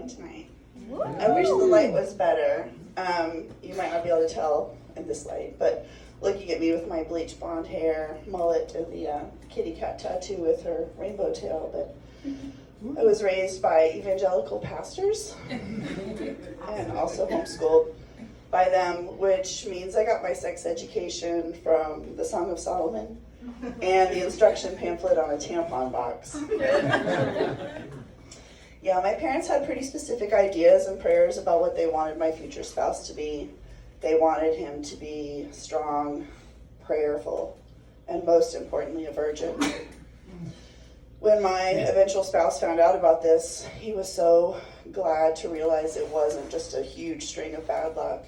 Tonight. I wish the light was better. You might not be able to tell in this light, but looking at me with my bleach blonde hair, mullet, and the kitty cat tattoo with her rainbow tail, but I was raised by evangelical pastors and also homeschooled by them, which means I got my sex education from the Song of Solomon and the instruction pamphlet on a tampon box. Yeah, my parents had pretty specific ideas and prayers about what they wanted my future spouse to be. They wanted him to be strong, prayerful, and most importantly, a virgin. When my eventual spouse found out about this, he was so glad to realize it wasn't just a huge string of bad luck.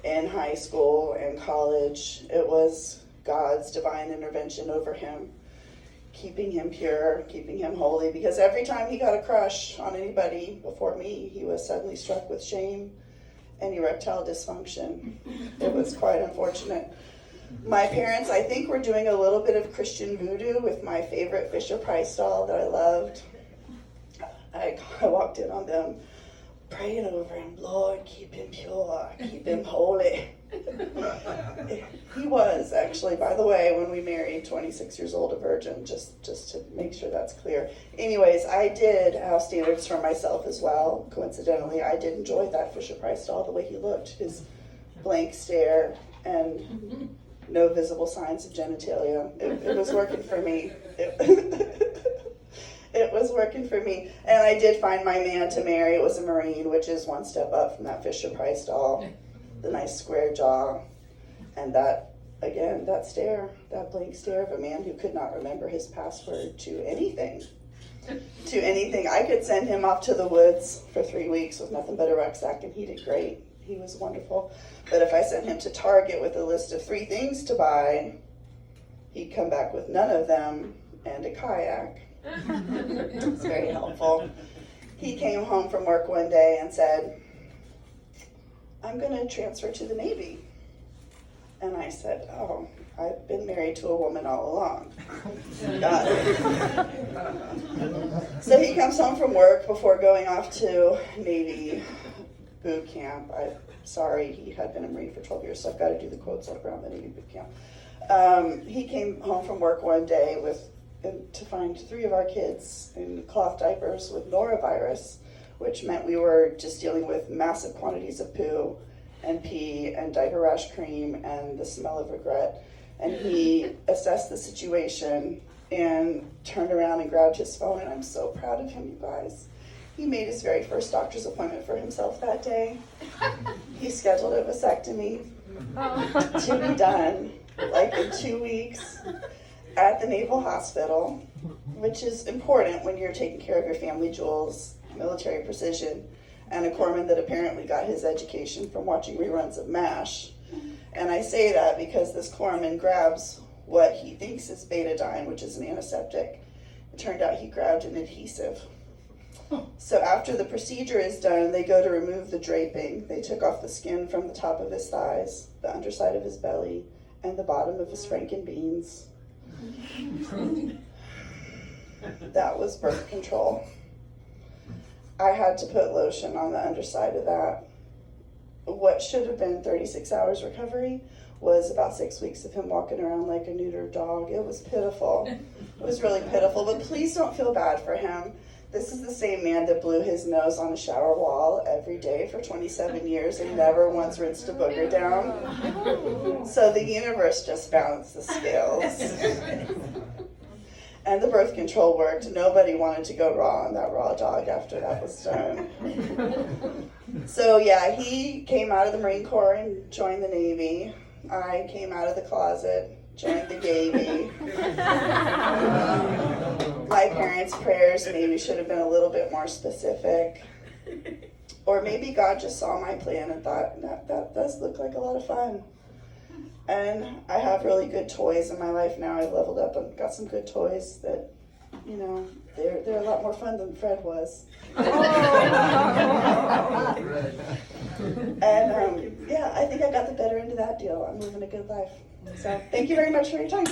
In high school and college, it was God's divine intervention over him, keeping him pure, keeping him holy, because every time he got a crush on anybody before me, he was suddenly struck with shame and erectile dysfunction. It was quite unfortunate. My parents, I think, were doing a little bit of Christian voodoo with my favorite Fisher-Price doll that I loved. I walked in on them praying over him, Lord, keep him pure, keep him holy. He was actually, by the way, when we married, 26 years old, a virgin, just to make sure that's clear. Anyways, I did have standards for myself as well. Coincidentally, I did enjoy that Fisher-Price doll, the way he looked, his blank stare and no visible signs of genitalia. It was working for me. It was working for me. And I did find my man to marry. It was a Marine, which is one step up from that Fisher-Price doll. The nice square jaw. And that, again, that stare, that blank stare of a man who could not remember his password to anything. To anything. I could send him off to the woods for 3 weeks with nothing but a rucksack, and he did great. He was wonderful. But if I sent him to Target with a list of 3 things to buy, he'd come back with none of them and a kayak. It's very helpful. He came home from work one day and said, I'm going to transfer to the Navy. And I said, oh, I've been married to a woman all along. So he comes home from work before going off to Navy boot camp. I'm sorry, he had been a Marine for 12 years, so I've got to do the quotes up around the Navy boot camp. He came home from work one day to find 3 of our kids in cloth diapers with norovirus, which meant we were just dealing with massive quantities of poo and pee and diaper rash cream and the smell of regret. And he assessed the situation and turned around and grabbed his phone, and I'm so proud of him, you guys. He made his very first doctor's appointment for himself that day. He scheduled a vasectomy to be done like in 2 weeks at the Naval Hospital, which is important when you're taking care of your family jewels, military precision, and a corpsman that apparently got his education from watching reruns of MASH. And I say that because this corpsman grabs what he thinks is betadine, which is an antiseptic. It turned out he grabbed an adhesive. So after the procedure is done, they go to remove the draping. They took off the skin from the top of his thighs, the underside of his belly, and the bottom of his franken beans. That was birth control. I had to put lotion on the underside of that. What should have been 36 hours recovery was about 6 weeks of him walking around like a neutered dog. It was pitiful. It was really pitiful, but please don't feel bad for him. This is the same man that blew his nose on a shower wall every day for 27 years and never once rinsed a booger down. So the universe just balanced the scales. And the birth control worked. Nobody wanted to go raw on that raw dog after that was done. So yeah, he came out of the Marine Corps and joined the Navy. I came out of the closet, joined the Navy. My parents' prayers maybe should have been a little bit more specific. Or maybe God just saw my plan and thought, that does look like a lot of fun. And I have really good toys in my life now. I've leveled up and got some good toys that, you know, they're a lot more fun than Fred was. And yeah, I think I got the better end of that deal. I'm living a good life. So thank you very much for your time.